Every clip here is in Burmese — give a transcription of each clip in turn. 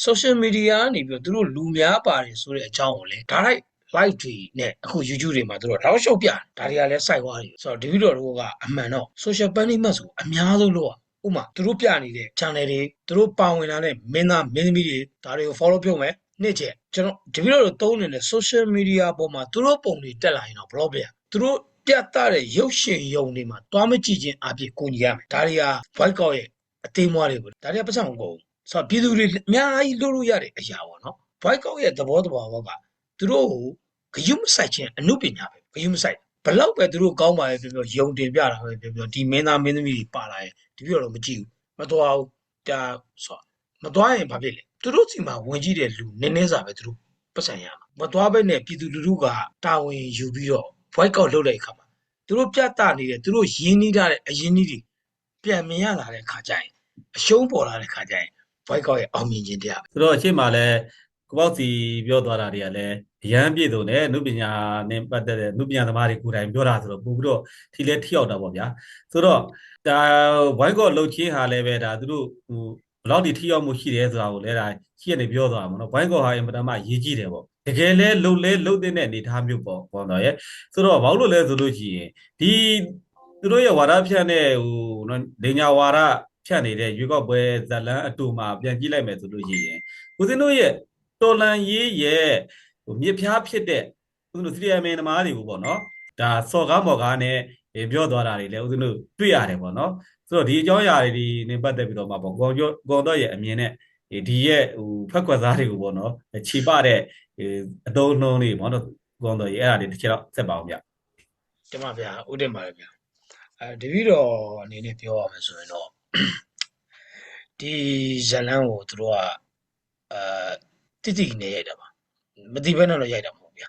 social media ကနေပြီးတော့သူတို့လူများပါတယ်ဆိုတဲ့အကြောင်းကိုလေဒါလိုက် live တွေနဲ့အခု YouTube တွေမှာသူတို့တောက်ရှုပ်ပြတယ်ဒါတွေကလည်းစိုက်သွားတယ်ဆိုတော့တပည့်တော်တို့ကအမှန်တော့ social punishment ဆိုအများဆုံးလို့ဥမာသူတို့ပြနေတဲ့ channel တွေသူတို့ပါဝင်လာတဲ့မင်းသားမင်းသမီးတွေဒါတွေကို follow ပြုတ်မယ်နေ့ချက်ကျွန်တော်တပည့်တော်တို့သုံးနေတဲ့ social media ပေါ်မှာသူတို့ပုံတွေတက်လာရင်တော့ blog ပြသူတို့ပြသတဲ့ရုပ်ရှင်ယုံတွေမှာတွားမကြည့်ခြင်းအဖြစ်ကိုညီရမယ်ဒါတွေက boycott ရဲ့အသေးမွားတွေကိုဒါတွေကပတ်စံမကုန်ဘူးဆိုတော့ပြည်သူတွေအများကြီးလုပ်လို့ရတဲ့အရာပေါ့နော် boycott ရဲ့သဘောတဘာဝကသူတို့ကိုဂယုမဆိုင်ခြင်းအမှုပညာပဲဂယုမဆိုင်ဘလောက်ပဲသူတို့ကောင်းပါလေပြောပြောယုံတင်ပြတာပဲပြောပြောဒီမင်းသားမင်းသမီးတွေပါလာရင်ဒီပြောတော့မကြည့်ဘူးမတော်ဘူးဒါဆိုမတော်ရင်ဘာဖြစ်လဲသူတို့စီမှာဝင်ကြည့်တဲ့လူနည်းနည်းစာပဲသူတို့ပတ်စံရမှာမတော်ဘဲနဲ့ပြည်သူလူထုကတာဝန်ယူပြီးတော့ boycott လုပ်တဲ့အခါမှာသူတို့ပြသနေတဲ့သူတို့ရင်းနှီးထားတဲ့အရင်းနှီးတွေပြန်မြင်ရလာတဲ့ခါကျရင်အရှုံးပေါ်လာတဲ့ခါကျရင် boycott ရဲ့အောင်မြင်ခြင်းတရားဆိုတော့အချိန်မှာလဲကိုပေါ့စီပြောသွားတာတွေကလည်းအရန်ပြည့်စုံတယ်နုပညာနဲ့ပတ်သက်တဲ့နုပညာသမားတွေကိုယ်တိုင်ပြောတာဆိုတော့ပို့ပြီးတော့ထိလဲထိရောက်တာပေါ့ဗျာဆိုတော့ဒါ boycott လုပ်ချင်းဟာလည်းပဲဒါသူတို့ဟိုဘယ်လောက်ထိထိရောက်မှုရှိတယ်ဆိုတာကိုလည်းဒါရှိရနေပြောသွားတာပေါ့နော် boycott ဟာအင်မတန်မှရေးကြည့်တယ်ပေါ့တကယ်လဲလှုပ်တဲ့အနေအထားမျိုးပေါ့တော့ရဲ့ဆိုတော့ဘာလို့လဲဆိုလို့ရှိရင်ဒီသူတို့ရဲ့ဝါဒဖြန့်တဲ့ဟိုဒေညာဝါဒဖြန့်နေတဲ့ရွေးကောက်ပွဲဇလန်းအတူမှာပြန်ကြည့်လိုက်မယ်ဆိုလို့ရှိရင်ဦးဇင်းတို့ရဲ့တော်လန်ရေးရဲ့မြစ်ဖျားဖြစ်တဲ့ဦးဇင်းတို့စီရီယယ်မင်းသမားတွေကိုပေါ့နော်ဒါစော်ကားမော်ကားနဲ့ပြောသွားတာတွေလည်းဦးဇင်းတို့တွေ့ရတယ်ပေါ့နော်ဆိုတော့ဒီအကြောင်းအရာတွေနဲ့ပတ်သက်ပြီးတော့မှပေါ့ကောင်တော့ရဲ့အမြင်နဲ့ဒီရဲ့ဟိုဖက်ခွက်သားတွေကိုပေါ့နော်ခြေပတဲ့အတုံးနှုံးလေးပေါ့နော်ကောင်တော့ရဲ့အဲ့ဒါတွေတစ်ချက်တော့ဆက်ပါအောင်ဗျတင်ပါဗျာဥတင်ပါတယ်ဗျာတပည့်တော်အနေနဲ့ပြောရမယ်ဆိုရင်တော့ဒီဇလန်းကိုသူတို့ကတိတိနဲ့ရိုက်တာပါမတိဘဲနဲ့တော့ရိုက်တာမဟုတ်ဗျာ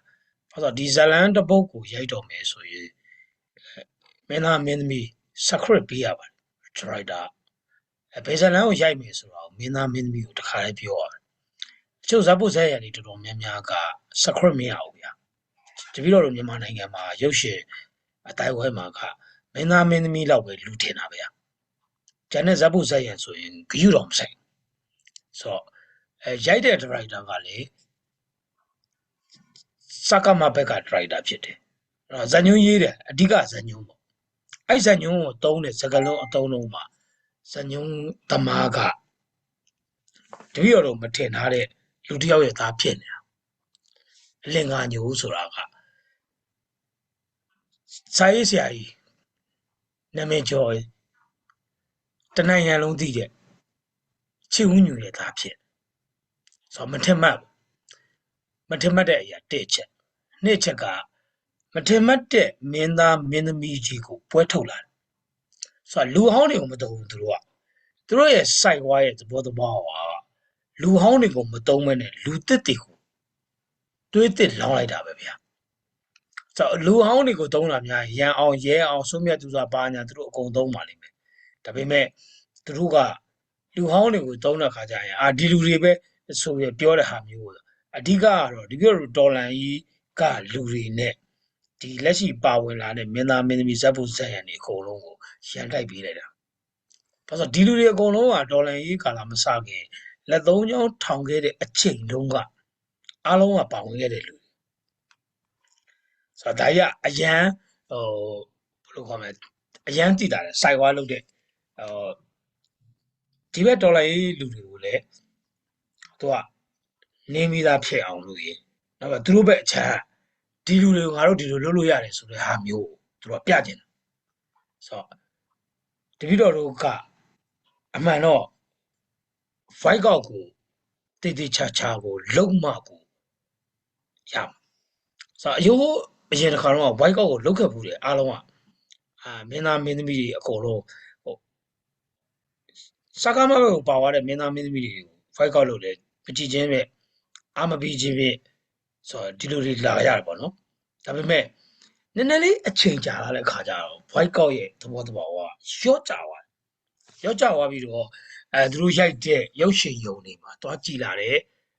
ဘာလို့ဒီဇလန်းတစ်ပုတ်ကိုရိုက်တော်မယ်ဆိုရင်မင်းသားမင်းသမီး script ပေးရပါတယ် director ဘယ်ဇလန်းကိုရိုက်မယ်ဆိုတော့မင်းသားမင်းသမီးကိုတခါလေးပြောရတယ်အချို့ဇာတ်ပုတ်ဇာတ်ရည်တွေတော်တော်များများက script မရဘူးဗျာတပည့်တော်တို့မြန်မာနိုင်ငံမှာရုပ်ရှင်အတိုင်းဝဲမှာကမင်းသားမင်းသမီးလောက်ပဲလူထင်တာဗျာကျန်တဲ့ဇာတ်ပုတ်ဇာတ်ရည်ဆိုရင်ဂယုတော်မဆိုင်ဆိုတော့ရိုက်တဲ့ director ကလေစကမဘက်က director ဖြစ်တယ်အဲ့တော့ဇာညုံရေးတယ်အဓိကဇာညုံပေါ့အဲ့ဇာညုံကိုတုံးတဲ့စကလုံးအတုံးလုံးမှာဇာညုံသမားကတပည့်တော်တို့မထင်ထားတဲ့လူတစ်ယောက်ရဲ့သားဖြစ်နေတာအလင်္ကာညိုဆိုတာကစာရေးဆရာကြီးနာမည်ကျော်တနိုင်ငံလုံးသိတဲ့ချစ်ဝင်းညူရဲ့သားဖြစ်ဆိုတော့မထင်မှတ်တဲ့အရာတစ်ချက်နှစ်ချက်ကမထင်မှတ်တဲ့မင်းသားမင်းသမီးကြီးကိုပွဲထုတ်လာတယ်ဆိုတော့လူဟောင်းတွေကိုမတုံဘူးသူတို့ရဲ့စိုက်ဝါးရဲ့သဘောတဘာဝလူဟောင်းတွေကိုမတုံးမဲနဲ့လူတစ်တွေကိုတွေးတစ်လောင်းလိုက်တာပဲဗျာဆိုတော့လူဟောင်းတွေကိုတုံးတာများရန်အောင်ရဲအောင်ဆုံးမြတ်သူစွာပါညာသူတို့အကုန်တုံးပါလိမ့်မယ်ဒါပေမဲ့သူတို့ကလူဟောင်းတွေကိုတုံးတဲ့ခါကျရင်ဒီလူတွေပဲဆိုရပြောတဲ့ဟာမျိုးအဓိကကတော့ဒီပြောတော်လန်ကြီးကလူတွေနဲ့ဒီလက်ရှိပါဝင်လာတဲ့မင်းသားမင်းသမီးဇက်ဖို့ဇက်ရံတွေအကုန်လုံးကိုရန်တိုက်ပေးလိုက်တာဘာလို့ဒီလူတွေအကုန်လုံးကဒေါ်လာရေးကာလာမစခင်လက်သုံးချောင်းထောင်ခဲ့တဲ့အချိန်တုန်းကအားလုံးကပါဝင်ခဲ့တဲ့လူဆိုတော့ဒါကြီးကအရန်ဘယ်လိုခေါ်မလဲအရန်တည်တာလေစိုက်ဝါလုပ်တဲ့ဒီဘက်ဒေါ်လာရေးလူတွေကိုလည်းသူကနေမိသားဖြစ်အောင်လုပ်ရင်နောက်သူတို့ဘက်အချမ်းဒီလူတွေကိုငါတို့ဒီလိုလုပ်လို့ရတယ်ဆိုတဲ့ဟာမျိုးသူတို့ပြကျင်တယ်ဆိုတော့တပည့်တော်တို့ကအမှန်တော့ fight ကောက်ကိုတိတိချာချာကိုလုံမှကိုရမှာဆိုတော့အရင်တစ်ခါတော့ white ကောက်ကိုလုတ်ခဲ့ဘူးတယ်အားလုံးကမင်းသားမင်းသမီးတွေအကုန်လုံးဟုတ်စကားမဘက်ကိုပါသွားတဲ့မင်းသားမင်းသမီးတွေကို fight ကောက်လို့လေပကြည်ချင်းပဲအာမပီချင်းပဲဆိုတော့ဒီလိုတွေလာရတယ်ပေါ့နော်ဒါပေမဲ့နည်းနည်းလေးအချိန်ကြာလာတဲ့အခါကျတော့ white ကောက်ရဲ့သဘောတဘာဝရော့ကြသွားပြီးတော့သူတို့ရိုက်တဲ့ရုပ်ရှင်ယုံတွေမှာတွားကြည့်လာတယ်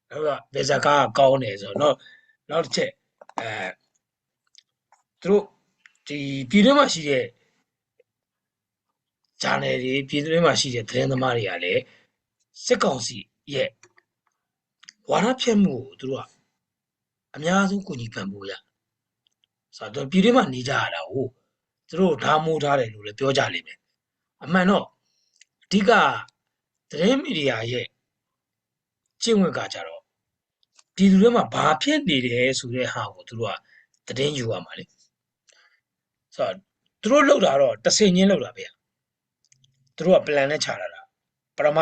အဲ့တော့ဗေဇာကားကောင်းတယ်ဆိုတော့နောက်တစ်ချက်သူတို့ဒီပြည်တွင်းမှာရှိတဲ့ channel တွေပြည်တွင်းမှာရှိတဲ့သတင်းသမားတွေကလည်းစစ်ကောင်စီရဲ့ ဝါဒဖြတ်မှုကိုသူတို့ကအများဆုံးကိုကြီးပံ့ပိုးရဆိုတော့ပြည်တွင်းမှာနေကြရတာကိုသူတို့ဓာမိုးထားတယ်လို့လည်းပြောကြလိမ့်မယ်အမှန်တော့အဓိကသတင်းမီဒီယာရဲ့ကျင့်ဝတ်ကကြတော့ပြည်သူတွေမှာဘာဖြစ်နေတယ်ဆိုတဲ့ဟာကိုသူတို့ကသတင်းယူရမှာလေဆိုတော့သူတို့လောက်တာတော့တဆင်ချင်းလောက်တာဗျာသူတို့က plan နဲ့ခြာလာတာပထမ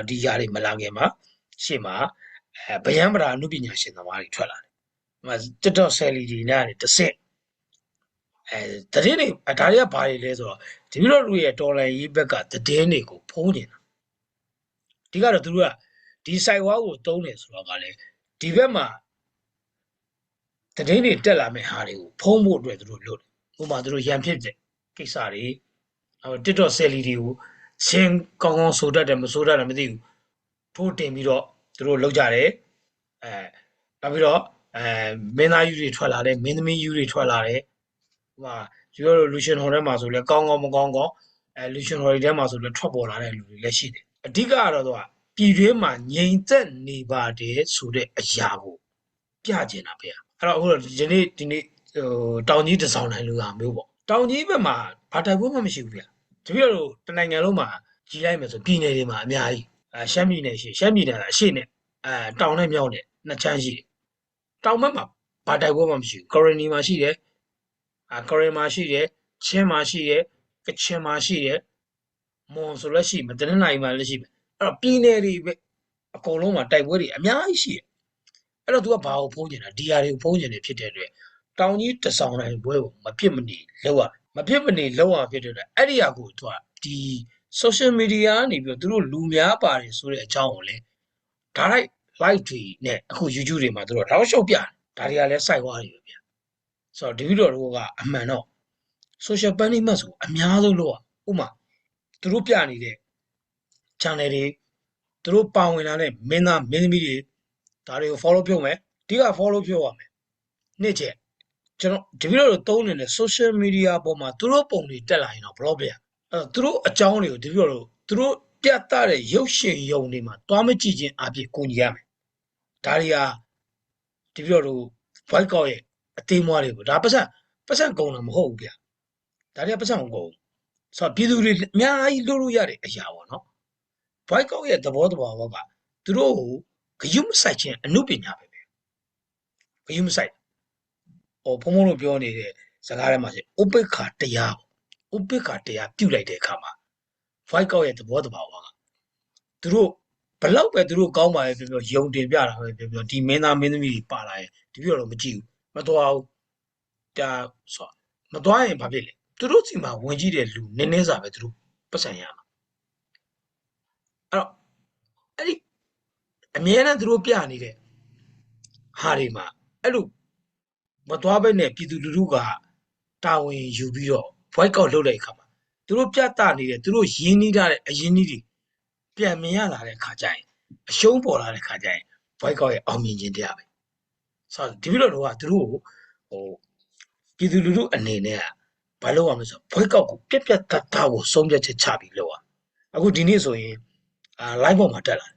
ဒီຢာတွေမလာခင်မှာရှေ့မှာဗယံပရာအနုပညာရှင်သမားတွေထွက်လာတယ်။ဟိုTikTok ဆယ်လီဒီနဲ့တစ်ဆင့်တည်င်းတွေဒါတွေကဘာတွေလဲဆိုတော့ဒီလိုလူရဲ့တော်လန်ရေးဘက်ကတည်င်းတွေကိုဖုံးနေတာ။ဒီကတော့သူတို့ကဒီ site wall ကိုတုံးတယ်ဆိုတော့ကလည်းဒီဘက်မှာတည်င်းတွေတက်လာမဲ့ဟာတွေကိုဖုံးဖို့အတွက်သူတို့လုပ်တယ်။ဥပမာသူတို့ရန်ဖြစ်တဲ့ကိစ္စတွေTikTok ဆယ်လီတွေကိုချင်းကောင်းကောင်းဆိုတတ်တယ်မဆိုတတ်တယ်မသိဘူးထိုးတင်ပြီးတော့သူတို့လောက်ကြတယ်နောက်ပြီးတော့မင်းသားယူတွေထွက်လာတယ်မင်းသမီးယူတွေထွက်လာတယ်ဟိုမှာဒီလိုလူရှင်ဟော်ထဲမှာဆိုလဲကောင်းကောင်းမကောင်းကောင်းလူရှင်ဟော်ထဲမှာဆိုလဲထွက်ပေါ်လာတဲ့လူတွေလည်းရှိတယ်အဓိကတော့သူကပြည်တွင်းမှာငြိမ်သက်နေပါတယ်ဆိုတဲ့အရာကိုပြကျင်တာပဲအဲ့တော့အခုဒီနေ့တောင်ကြီးတစောင်းတိုင်းလူဟာမျိုးပေါ့တောင်ကြီးဘက်မှာဘာတိုက်ပွဲမှမရှိဘူးဗျတပြည့်တော့တနိုင်ငံလုံးမှာကြီးလိုက်မယ်ဆိုပြည်နယ်တွေမှာအများကြီးရှမ်းပြည်နယ်ရှိရှမ်းပြည်နယ်ကအရှိနဲ့တောင်နဲ့မြောက်နဲ့နှစ်ချမ်းရှိတယ်တောင်ဘက်မှာဘာတိုက်ပွဲမှမရှိဘူးကော်ရနီမှာရှိတယ်ကော်ရီမှာရှိတယ်ချင်းမှာရှိတယ်ကချင်မှာရှိတယ်မွန်ဆိုလည်းရှိမယ်တနင်္လာရီမှာလည်းရှိမယ်အဲ့တော့ပြည်နယ်တွေပဲအကုန်လုံးမှာတိုက်ပွဲတွေအများကြီးရှိတယ်အဲ့တော့ तू ကဘာကိုဖုံးကျင်တာဒီဟာတွေကိုဖုံးကျင်နေဖြစ်တဲ့အတွက်တောင်ကြီးတဆောင်တိုင်းဘွဲကိုမဖြစ်မနေလောက်ရမဖြစ်မနေလောက်ရဖြစ်တဲ့အတွက်အဲ့ဒီဟာကို तू ကဒီ social media ကနေပြီးတော့သူတို့လူများပါတယ်ဆိုတဲ့အကြောင်းကိုလည်းဒါလိုက် live တွေနဲ့အခု YouTube တွေမှာသူတို့တောက်လျှောက်ပြဒါတွေကလည်းစိုက်သွားတယ်ဗျာဆိုတော့ဒီဗီဒီယိုတို့ကအမှန်တော့ social punishment ဆိုအများဆုံးလို့ဥမာသူတို့ပြနေတဲ့ channel တွေသူတို့ပါဝင်လာတဲ့မင်းသားမင်းသမီးတွေဒါတွေကို follow ပြုတ်မယ်ဒီက follow ပြုတ်ရမယ်နှစ်ချက်ကျွန်တော်ဒီဗီဒီယိုတို့သုံးနေတဲ့ social media ပေါ်မှာသူတို့ပုံတွေတက်လာရင်တော့ blog ပြအဲ့သူတို့အကြောင်းတွေကိုဒီဗီဒီယိုတို့သူတို့ပြသတဲ့ရုပ်ရှင်ယုံတွေမှာတွားမကြည့်ခြင်းအဖြစ်ကိုညီရမယ်ဒါတွေကဒီဗီဒီယိုတို့ voice call ရဲ့အသေးမွားတွေကိုဒါပတ်စံကုန်တာမဟုတ်ဘူးဗျဒါတွေကပတ်စံမကုန်ဆိုတော့ပြည်သူတွေအများကြီးလုပ်လို့ရတဲ့အရာပေါ့နော် voice call ရဲ့သဘောကသူတို့ကိုဂယုမဆိုင်ခြင်းအမှုပညာပဲဂယုမဆိုင်ဘုံဘုံတို့ပြောနေတဲ့စကားထဲမှာရှိဥပိ္ပခာတရားဥပိ္ပခာတရားပြုတ်လိုက်တဲ့အခါမှာ voice call ရဲ့သဘောကသူတို့ဘလောက်ပဲသူတို့ကောင်းပါလေပြောပြောယုံတင်ပြတာပဲပြောပြောဒီမင်းသားမင်းသမီးတွေပါလာရင်ဒီပြောတော့မကြည့်ဘူးမတော်ဘူးဒါဆိုမတော်ရင်ဘာဖြစ်လဲသူတို့စီမှာဝင်ကြည့်တဲ့လူနည်းနည်းစာပဲသူတို့ပတ်စံရမှာအဲ့တော့အဲ့ဒီအမြဲတမ်းသူတို့ပြနေတဲ့ဟာတွေမှာအဲ့လိုမတော်ဘဲနဲ့ပြည်သူလူထုကတာဝန်ယူပြီးတော့ voice call လုပ်လိုက်ခါမှာသူတို့ပြသနေတဲ့သူတို့ရင်းနှီးထားတဲ့အရင်းနှီးတွေပြန်မြင်ရလာတဲ့ခါကျရင်အရှုံးပေါ်လာတဲ့ခါကျရင် voice call ရဲ့အောင်မြင်ခြင်းတရားပဲဆိုတော့ဒီလိုတော့ကသူတို့ပြည်သူလူထုအနေနဲ့ဘာလုပ်ရမလဲဆိုတော့ voice call ကိုပြက်သားကိုဆုံးဖြတ်ချက်ချပြီးလုပ်ရအခုဒီနေ့ဆိုရင်live ပေါ်မှာတက်လာ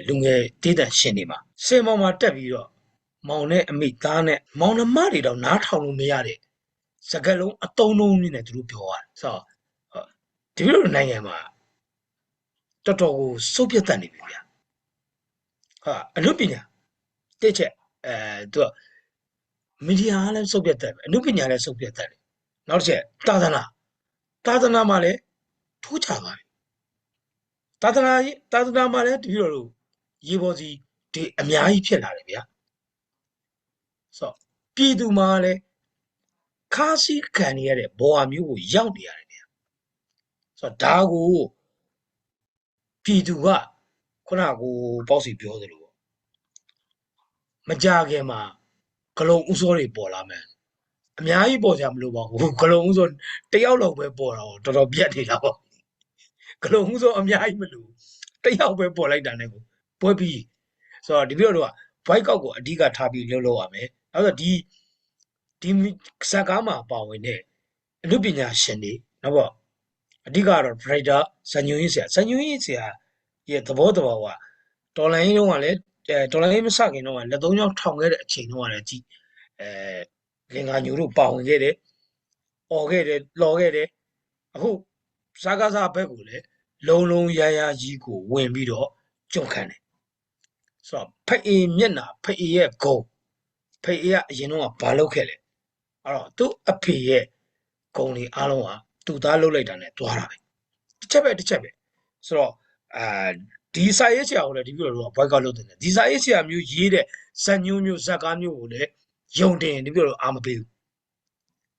လူငယ်ဒေသရှင်တွေမှာစင်ပေါ်မှာတက်ပြီးတော့မောင်နဲ့အမိသားနဲ့မောင်နှမတွေတော့နားထောင်လို့မရတဲ့စကားလုံးအတုံးလုံးနဲ့သူတို့ပြောရတယ်ဆိုတော့ဒီလိုနိုင်ငံမှာတော်တော်ကိုစုပ်ပြတ်တတ်နေပြီဗျာအနုပညာတစ်ချက်သူကမီဒီယာလည်းစုပ်ပြတ်တတ်တယ်အနုပညာလည်းစုပ်ပြတ်တတ်တယ်နောက်တစ်ချက်သာသနာမှာလည်းထိုးချသွားပြီသာသနာမှာလည်းဒီလိုလိုရေပေါ်စီဒီအများကြီးဖြစ်လာတယ်ဗျာဆိုတော့ပြည်သူမှာလည်းခါးစည်းခံရတဲ့ဘောအမျိုးကိုရောက်နေရတယ်ဗျာဆိုတော့ဒါကိုပြည်သူကခုနကပေါ့စီပြောသလိုပေါ့မကြခင်မှာဂလုံဥစောတွေပေါ်လာမယ်အများကြီးပေါ်ကြမလို့ပါဘူးဂလုံဥစောတယောက်လောက်ပဲပေါ်တာတော့တော်တော်ပြတ်နေတာပေါ့ဂလုံဥစောအများကြီးမလို့တယောက်ပဲပေါ်လိုက်တာနဲ့ကိုပွဲပြီးဆိုတော့ဒီပြောတော့ voice call ကိုအဓိကထားပြီးလှုပ်ရမယ်နောက်ဆိုဒီဇာတ်ကားမှာပါဝင်တဲ့အမှုပညာရှင်တွေနောက်ပေါ့အဓိကတော့ writer ဇာညွှန်းရေးဆရာရဲ့သဘောက တော်လိုင်းတုန်းကလည်းတော်လိုင်းမစခင်တော့ကလက်သုံးချောင်းထောင်ခဲ့တဲ့အချိန်တုန်းကလည်းကြည်လင်္ကာညိုတို့ပါဝင်ခဲ့တယ်။អော်ခဲ့တယ်လှော်ခဲ့တယ်အခုစကားစားဘက်ကိုလည်းလုံးလုံးရရကြီးကိုဝင်ပြီးတော့ကြုံခံတယ်ဆိုတော့ဖအေးမျက်နာဖအေးရဲ့ဂုံဖအေးကအရင်တော့ကဘာလုပ်ခဲ့လဲအဲ့တော့သူ့အဖေရဲ့ဂုံတွေအားလုံးကသူ့သားလှုပ်လိုက်တာနဲ့တွားတာပဲတစ်ချက်ပဲဆိုတော့ဒီစာရေးဆရာကိုလည်းဒီလိုတော့ဘိုက်ကလုပ်တယ်ဒီစာရေးဆရာမျိုးရေးတဲ့ဇက်မျိုးဇက်ကားမျိုးကိုလည်းယုံတင်ဒီလိုတော့အာမပေးဘူး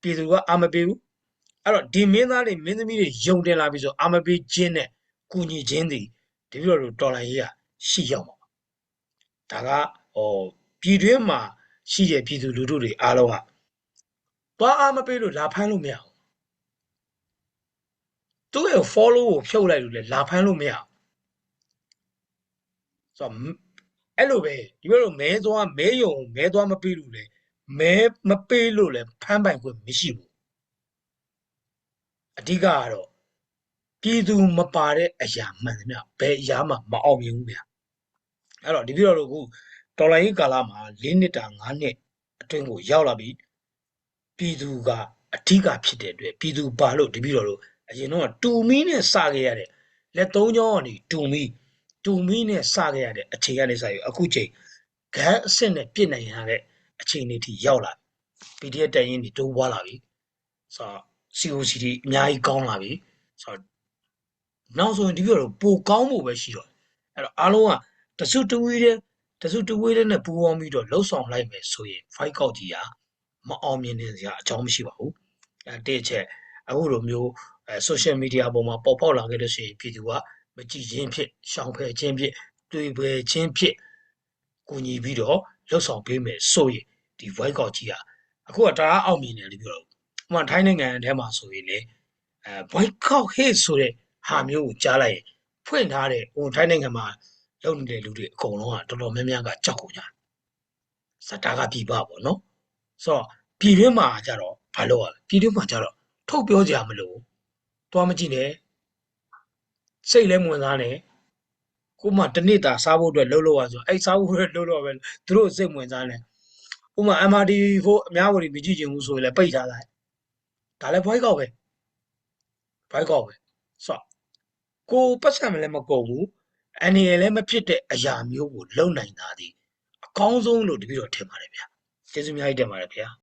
ပြည်သူကအာမပေးဘူးအဲ့တော့ဒီမင်းသားတွေမင်းသမီးတွေယုံတင်လာပြီဆိုအာမပေးခြင်းနဲ့ကုညီခြင်းတွေဒီလိုတော့တော်လိုင်းရေးကရှိရောက်မှာဒါကပြည်တွင်းမှာရှိတဲ့ပြည်သူလူထုတွေအားလုံးကသွားအာမပေးလို့လာဖမ်းလို့မရဘူးသူ့ရဲ့ follow ကိုဖြုတ်လိုက်လို့လည်းလာဖမ်းလို့မရဘူးဆိုတော့အဲ့လိုပဲဒီလိုမဲသွားမဲယုံမဲသွားမပေးလို့လေမဲမပေးလို့လည်းဖမ်းပိုင်ခွင့်မရှိဘူးအဓိကကတော့ပြည်သူမပါတဲ့အရာမှန်သမျှဘယ်အရာမှမအောင်မြင်ဘူးဗျအဲ့တော့ဒီပြည်တော်တို့ကတော်လိုင်းရေးကာလမှာ၄နှစ်တာ၅နှစ်အတွင်းကိုရောက်လာပြီးပြည်သူကအဓိကဖြစ်တဲ့အတွက်ပြည်သူပါလို့ဒီပြည်တော်တို့အရင်တော့တူမီနဲ့စခဲ့ရတဲ့လက်သုံးချောင်းကနေတူမီနဲ့စခဲ့ရတဲ့အခြေအနေစရအခုချိန်ဂန်းအစ်စ်နဲ့ပြစ်နိုင်ရတဲ့အခြေအနေထိရောက်လာပြီ PDF တိုင်ရင်တွေတိုးပွားလာပြီဆိုတော့ COC တွေအများကြီးကောင်းလာပြီဆိုတော့နောက်ဆိုရင်ဒီပြောတော့ပိုကောင်းဖို့ပဲရှိတော့အဲ့တော့အားလုံးကတစုတဝေးတဲ့နဲ့ပူးပေါင်းပြီးတော့လှုပ်ဆောင်လိုက်မယ်ဆိုရင် fight ကောက်ကြီးကမအောင်မြင်နေစရာအကြောင်းမရှိပါဘူးအဲ့တဲ့ချက်အခုလိုမျိုးsocial media ပေါ်မှာပေါ်ပေါက်လာခဲ့လို့ရှိရင်ပြည်သူကမကြည်ချင်းဖြစ်ရှောင်ဖယ်ခြင်းဖြစ်တွေ့ပွဲချင်းဖြစ်ကိုညီပြီးတော့လှုပ်ဆောင်ပေးမယ်ဆိုရင်ဒီ fight ကောက်ကြီးကအခုကတအားအောင်မြင်တယ်လို့ပြောတော့ဥပမာထိုင်းနိုင်ငံထဲမှာဆိုရင်လေboycott hate ဆိုတဲ့ဟာမျိုးကိုကြားလိုက်ရင်ဖွင့်ထားတဲ့ထိုင်းနိုင်ငံမှာလုပ်နေတဲ့လူတွေအကုန်လုံးကတော်တော်များများကကြောက်ကုန်ကြတယ်။စတာကပြပပေါ့နော်။ဆိုတော့ပြည်တွင်းမှာကြတော့ဘာလို့ရလဲ။ပြည်တွင်းမှာကြတော့ထုတ်ပြောကြမလို့သွားမကြည့်နဲ့စိတ်လည်းမဝင်စားနဲ့ကိုမှတနေ့တာစားဖို့အတွက်လှုပ်လို့ရဆိုအဲ့စားဖို့အတွက်လှုပ်လို့ပဲသူတို့စိတ်ဝင်စားနေဥမာ MRD ဖို့အများကြီးမကြည့်ချင်ဘူးဆိုရင်လည်းပိတ်ထားလိုက်ဒါလည်း boycott ပဲဆိုတော့ကိုပတ်စံလည်းမကုန်ဘူးအနေရလည်းမဖြစ်တဲ့အရာမျိုးကိုလုံနိုင်တာဒီအကောင်းဆုံးလို့တပည့်တော်ထင်ပါတယ်ဗျာကျေးဇူးအများကြီးတင်ပါတယ်ဗျာ